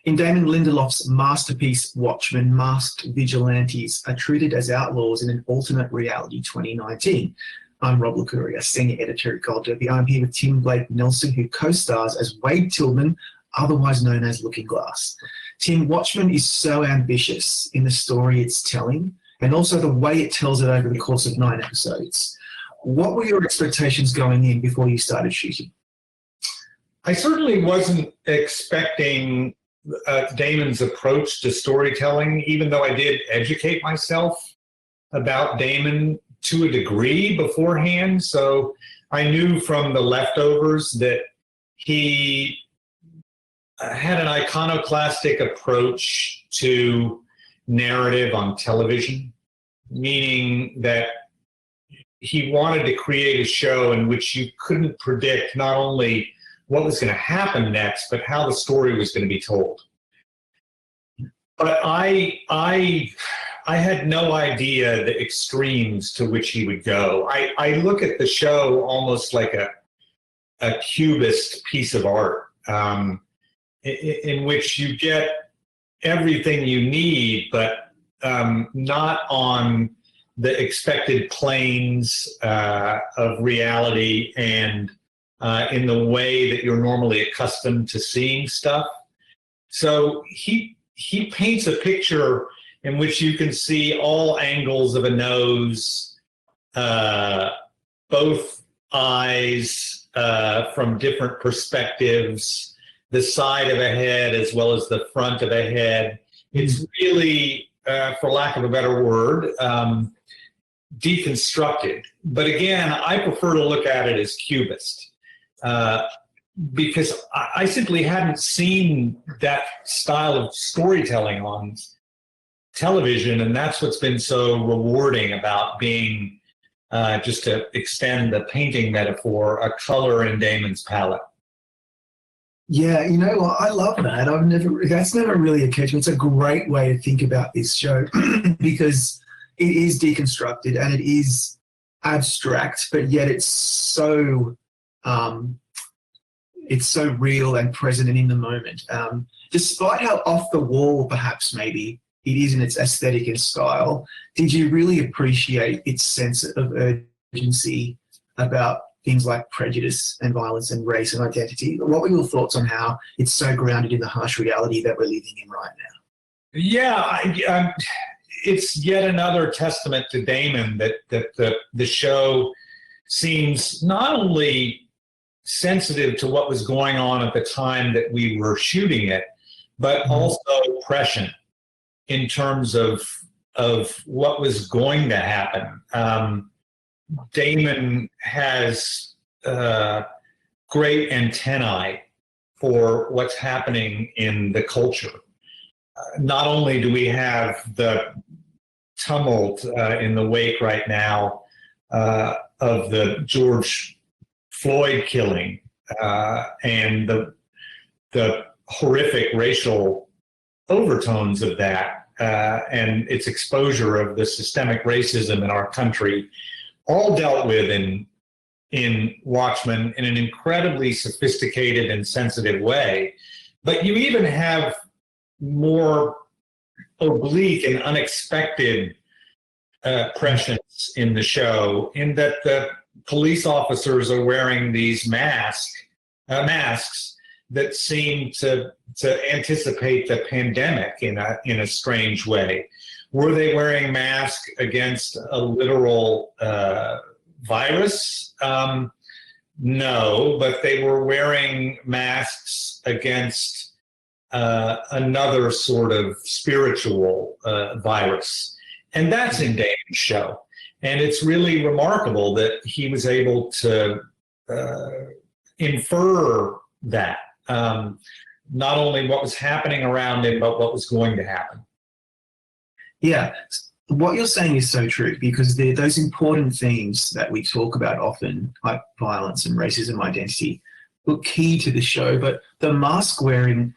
In Damon Lindelof's masterpiece Watchmen, masked vigilantes are treated as outlaws in an alternate reality 2019. I'm Rob Licuria, senior editor at Gold Derby. I'm here with Tim Blake Nelson, who co-stars as Wade Tillman, otherwise known as Lookingglass. Tim, Watchmen is so ambitious in the story it's telling and also the way it tells it over the course of 9 episodes. What were your expectations going in before you started shooting? I certainly wasn't expecting Damon's approach to storytelling, even though I did educate myself about Damon to a degree beforehand. So I knew from The Leftovers that he had an iconoclastic approach to narrative on television, meaning that he wanted to create a show in which you couldn't predict not only what was going to happen next, but how the story was going to be told. But I had no idea the extremes to which he would go. I look at the show almost like a cubist piece of art, in which you get everything you need, but not on the expected planes of reality and in the way that you're normally accustomed to seeing stuff. So he paints a picture in which you can see all angles of a nose, both eyes from different perspectives, the side of a head as well as the front of a head. It's really, for lack of a better word, deconstructed. But again, I prefer to look at it as cubist. Because I simply hadn't seen that style of storytelling on television, and that's what's been so rewarding about being, just to extend the painting metaphor, a color in Damon's palette. Yeah, you know what? I love that. That's never really occurred to me. It's a great way to think about this show because it is deconstructed and it is abstract, but yet it's so real and present and in the moment. Despite how off the wall, perhaps maybe it is in its aesthetic and style, did you really appreciate its sense of urgency about things like prejudice and violence and race and identity? What were your thoughts on how it's so grounded in the harsh reality that we're living in right now? Yeah, it's yet another testament to Damon that the show seems not only sensitive to what was going on at the time that we were shooting it, but also prescient in terms of what was going to happen. Damon has great antennae for what's happening in the culture. Not only do we have the tumult in the wake right now of the George Floyd killing and the horrific racial overtones of that and its exposure of the systemic racism in our country, all dealt with in Watchmen in an incredibly sophisticated and sensitive way. But you even have more oblique and unexpected prescience in the show, in that the police officers are wearing these masks that seem to anticipate the pandemic in a strange way. Were they wearing masks against a literal virus? No, but they were wearing masks against another sort of spiritual virus. And that's in Damon's show. And it's really remarkable that he was able to infer that, not only what was happening around him, but what was going to happen. Yeah, what you're saying is so true, because they're those important themes that we talk about often, like violence and racism, identity, were key to the show. But the mask wearing,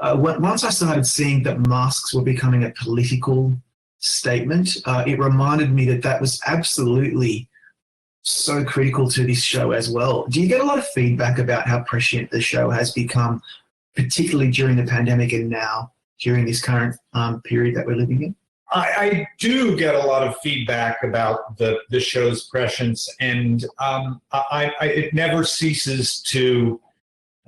once I started seeing that masks were becoming a political statement, it reminded me that was absolutely so critical to this show as well. Do you get a lot of feedback about how prescient the show has become particularly during the pandemic and now during this current period that we're living in? I do get a lot of feedback about the show's prescience, and it never ceases to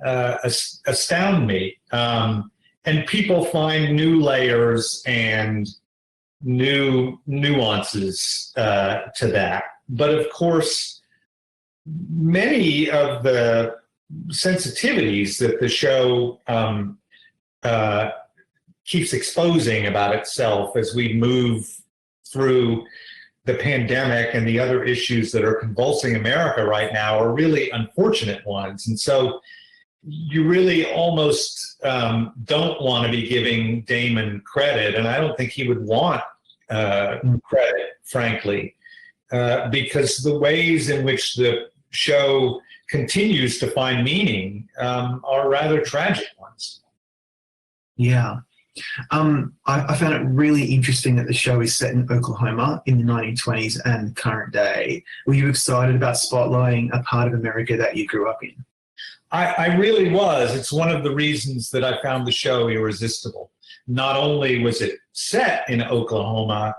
astound me. And people find new layers and new nuances to that. But of course, many of the sensitivities that the show keeps exposing about itself as we move through the pandemic and the other issues that are convulsing America right now are really unfortunate ones. And so you really almost don't want to be giving Damon credit, and I don't think he would want credit, frankly, because the ways in which the show continues to find meaning are rather tragic ones. Yeah. I found it really interesting that the show is set in Oklahoma in the 1920s and current day. Were you excited about spotlighting a part of America that you grew up in? I really was. It's one of the reasons that I found the show irresistible. Not only was it set in Oklahoma,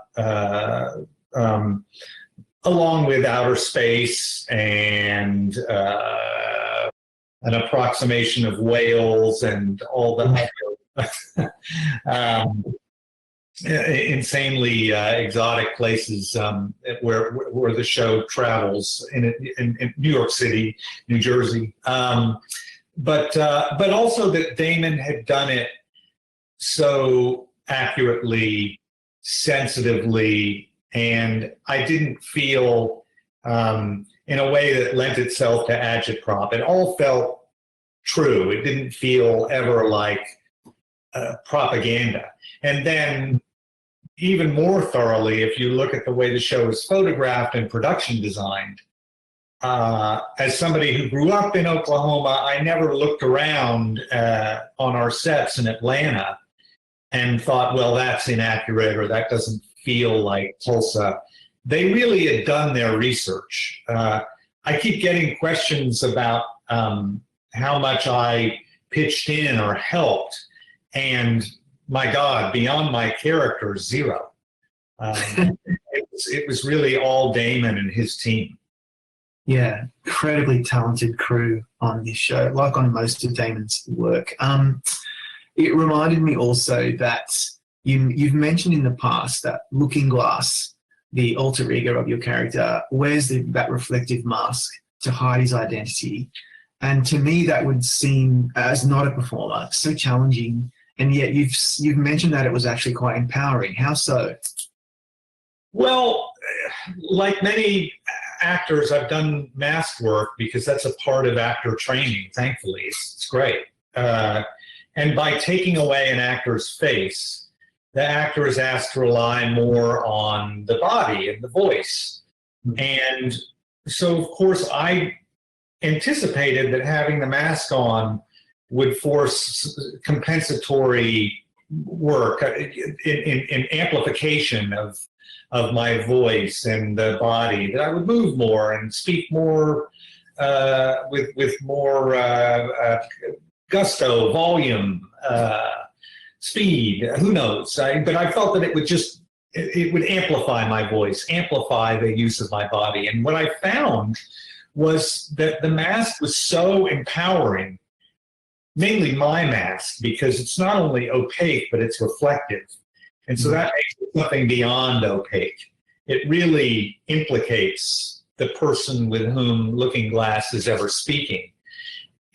along with outer space and an approximation of whales and all the insanely exotic places where the show travels in New York City, New Jersey, but also that Damon had done it so accurately, sensitively, and I didn't feel in a way that lent itself to agitprop. It all felt true. It didn't feel ever like propaganda. And then even more thoroughly, if you look at the way the show is photographed and production designed, as somebody who grew up in Oklahoma, I never looked around on our sets in Atlanta and thought, well, that's inaccurate or that doesn't feel like Tulsa. They really had done their research. I keep getting questions about how much I pitched in or helped. And my God, beyond my character, zero. It was really all Damon and his team. Yeah, incredibly talented crew on this show, like on most of Damon's work. It reminded me also that you've mentioned in the past that Lookingglass, the alter ego of your character, wears that reflective mask to hide his identity. And to me, that would seem, as not a performer, so challenging. And yet you've mentioned that it was actually quite empowering. How so? Well, like many actors, I've done mask work because that's a part of actor training, thankfully. It's great. And by taking away an actor's face, the actor is asked to rely more on the body and the voice. And so, of course, I anticipated that having the mask on would force compensatory work in amplification of my voice and the body, that I would move more and speak more with more gusto, volume, speed, who knows. But I felt that it would amplify my voice, amplify the use of my body. And what I found was that the mask was so empowering, mainly my mask, because it's not only opaque, but it's reflective. And so that makes it something beyond opaque. It really implicates the person with whom Lookingglass is ever speaking.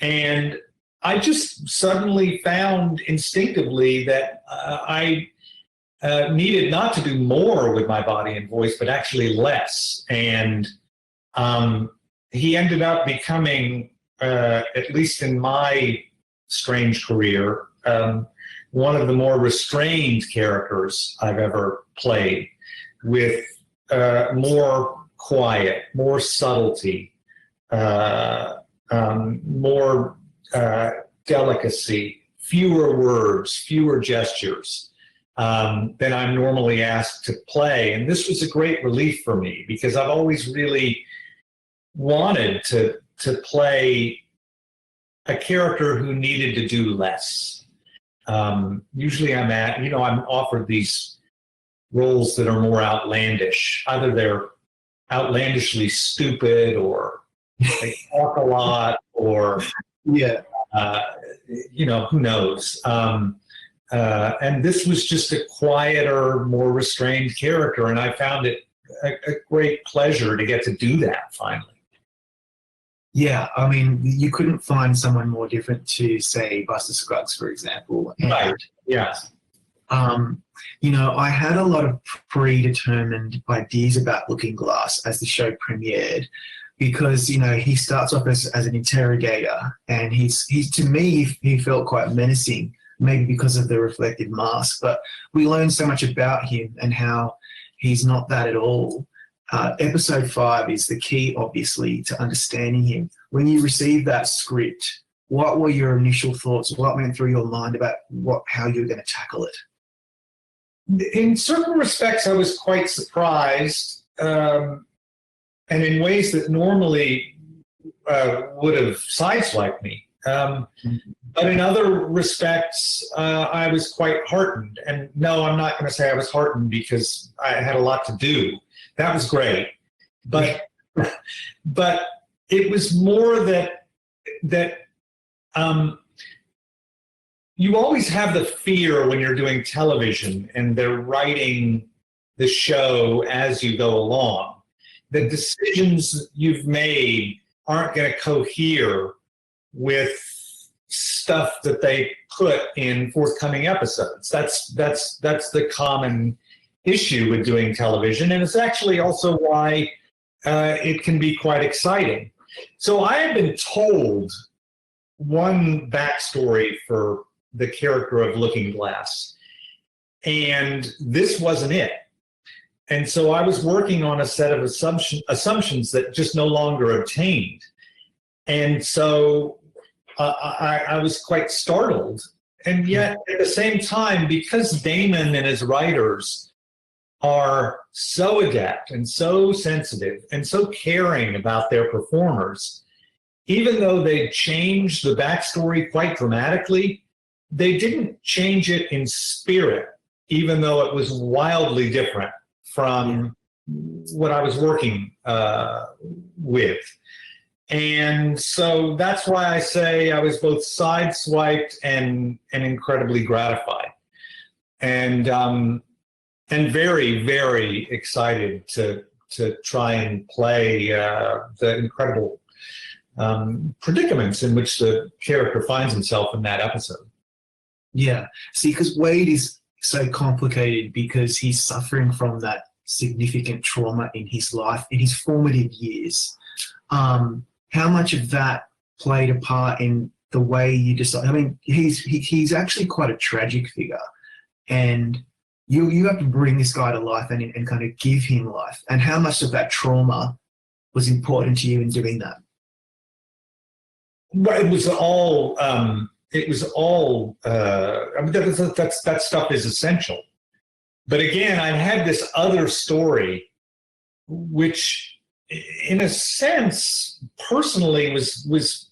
And I just suddenly found instinctively that I needed not to do more with my body and voice, but actually less. And he ended up becoming, at least in my strange career, one of the more restrained characters I've ever played, with more quiet, more subtlety, more delicacy, fewer words, fewer gestures than I'm normally asked to play. And this was a great relief for me because I've always really wanted to play a character who needed to do less. Usually I'm offered these roles that are more outlandish. Either they're outlandishly stupid, or they talk a lot, or who knows. And this was just a quieter, more restrained character, and I found it a great pleasure to get to do that finally. Yeah, I mean, you couldn't find someone more different to, say, Buster Scruggs, for example. And, right. Yeah. I had a lot of predetermined ideas about Lookingglass as the show premiered, because he starts off as an interrogator, and he's to me he felt quite menacing, maybe because of the reflective mask. But we learn so much about him and how he's not that at all. Episode 5 is the key, obviously, to understanding him. When you received that script, what were your initial thoughts? What went through your mind about how you were going to tackle it? In certain respects, I was quite surprised, and in ways that normally would have sideswiped me. But in other respects, I was quite heartened. And no, I'm not going to say I was heartened because I had a lot to do. That was great, but it was more that you always have the fear when you're doing television and they're writing the show as you go along. The decisions you've made aren't going to cohere with stuff that they put in forthcoming episodes. That's the common issue with doing television, and it's actually also why it can be quite exciting. So I have been told one backstory for the character of Lookingglass, and this wasn't it. And so I was working on a set of assumptions that just no longer obtained. And so I was quite startled. And yet at the same time, because Damon and his writers are so adept and so sensitive and so caring about their performers, even though they changed the backstory quite dramatically, they didn't change it in spirit, even though it was wildly different from what I was working with. And so that's why I say I was both sideswiped and incredibly gratified. And very, very excited to try and play the incredible predicaments in which the character finds himself in that episode. Yeah. See, because Wade is so complicated because he's suffering from that significant trauma in his life, in his formative years. How much of that played a part in the way you decide? I mean, he's actually quite a tragic figure, and you have to bring this guy to life and kind of give him life. And how much of that trauma was important to you in doing that? Well, it was all. I mean, that stuff is essential. But again, I had this other story, which, in a sense, personally was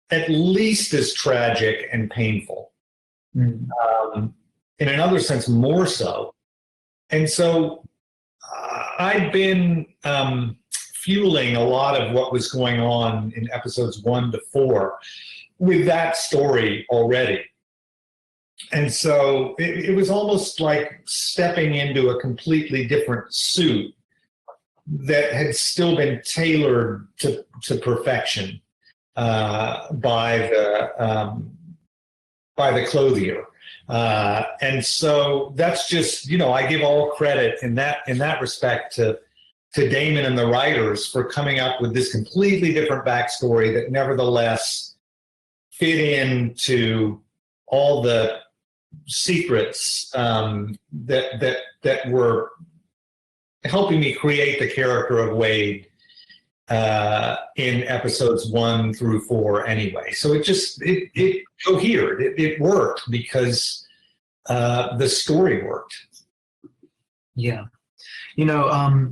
at least as tragic and painful. In another sense, more so. And so I'd been fueling a lot of what was going on in episodes 1 to 4 with that story already. And so it was almost like stepping into a completely different suit that had still been tailored to perfection by the clothier. And so that's just, I give all credit in that respect to Damon and the writers for coming up with this completely different backstory that nevertheless fit into all the secrets that were helping me create the character of Wade in episodes 1 through 4 anyway. So it cohered. It worked because the story worked. Yeah.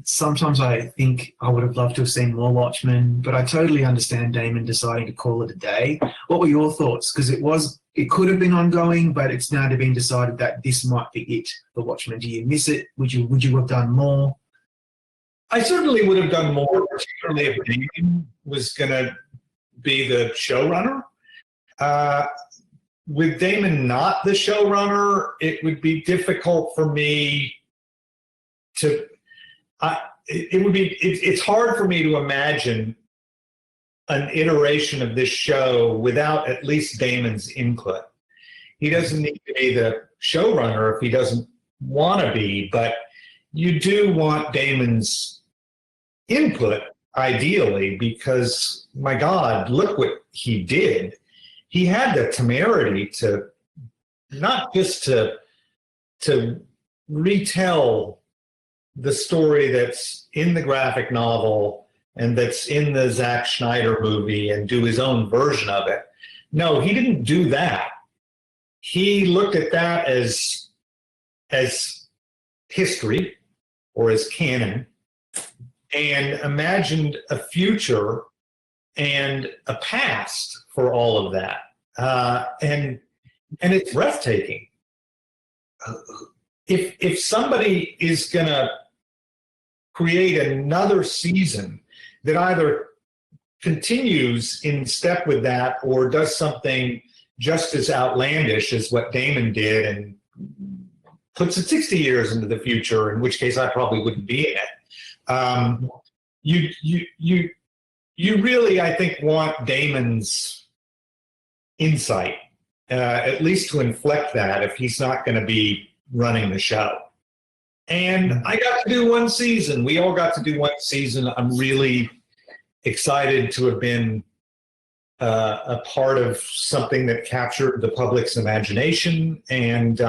Sometimes I think I would have loved to have seen more Watchmen, but I totally understand Damon deciding to call it a day. What were your thoughts? Because it could have been ongoing, but it's now been decided that this might be it for Watchmen. Do you miss it? Would you have done more? I certainly would have done more, particularly if Damon was going to be the showrunner. With Damon not the showrunner, it would be difficult for me to. It's hard for me to imagine an iteration of this show without at least Damon's input. He doesn't need to be the showrunner if he doesn't want to be, but you do want Damon's input ideally, because my God, look what he did. He had the temerity to not just to retell the story that's in the graphic novel and that's in the Zack Snyder movie and do his own version of it. No, he didn't do that. He looked at that as history or as canon and imagined a future and a past for all of that. And it's breathtaking. If somebody is going to create another season that either continues in step with that or does something just as outlandish as what Damon did and puts it 60 years into the future, in which case I probably wouldn't be in it. You really, I think, want Damon's insight, at least to inflect that if he's not going to be running the show. And I got to do one season. We all got to do one season. I'm really excited to have been a part of something that captured the public's imagination. And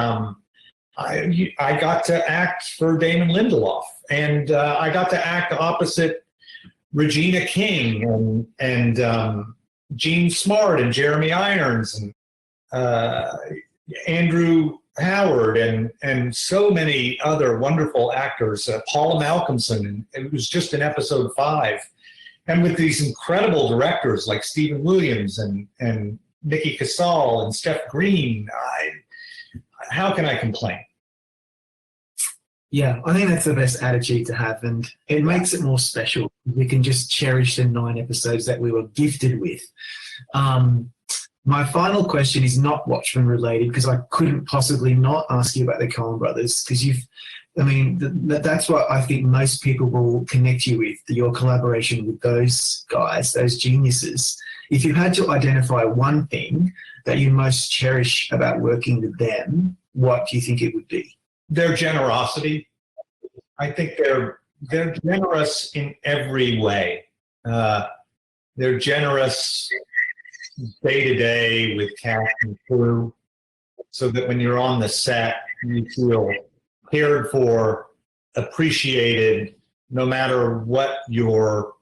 I got to act for Damon Lindelof. And I got to act opposite Regina King and Gene Smart and Jeremy Irons and Andrew Howard and so many other wonderful actors, Paula Malcolmson, and it was just in episode 5. And with these incredible directors like Stephen Williams and Nikki Casal and Steph Green, how can I complain? Yeah, I think that's the best attitude to have, and it makes it more special. We can just cherish the 9 episodes that we were gifted with. My final question is not Watchmen related, because I couldn't possibly not ask you about the Coen Brothers, because that's what I think most people will connect you with, your collaboration with those guys, those geniuses. If you had to identify one thing that you most cherish about working with them, what do you think it would be? Their generosity. I think they're generous in every way. They're generous day to day with cast and crew, so that when you're on the set, you feel cared for, appreciated, no matter what your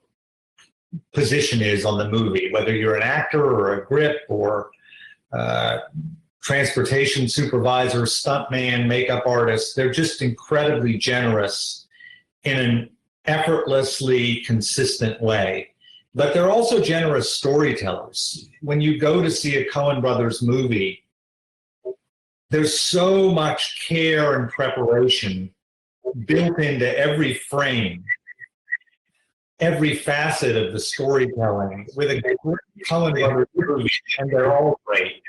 position is on the movie, whether you're an actor or a grip or transportation supervisor, stuntman, makeup artist. They're just incredibly generous in an effortlessly consistent way. But they're also generous storytellers. When you go to see a Coen Brothers movie, there's so much care and preparation built into every frame, every facet of the storytelling. With a great Coen Brothers movie, and they're all great,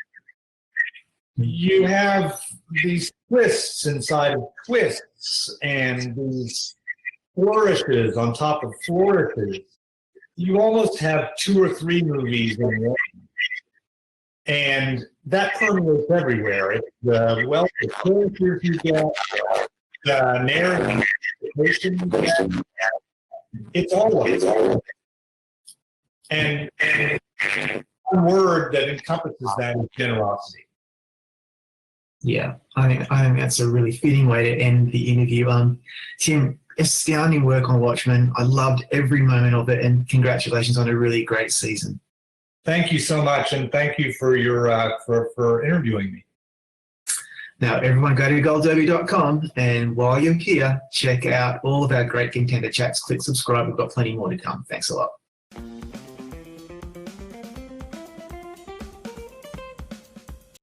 you have these twists inside of twists and these flourishes on top of flourishes. You almost have 2 or 3 movies in one. And that permeates everywhere. It's the wealth of characters you get, the narrative you get. It's all of it. And one word that encompasses that is generosity. Yeah, I think that's a really fitting way to end the interview. Tim, astounding work on Watchmen. I loved every moment of it, and congratulations on a really great season. Thank you so much, and thank you for your for interviewing me. Now, everyone go to goldderby.com, and while you're here, check out all of our great contender chats. Click subscribe. We've got plenty more to come. Thanks a lot.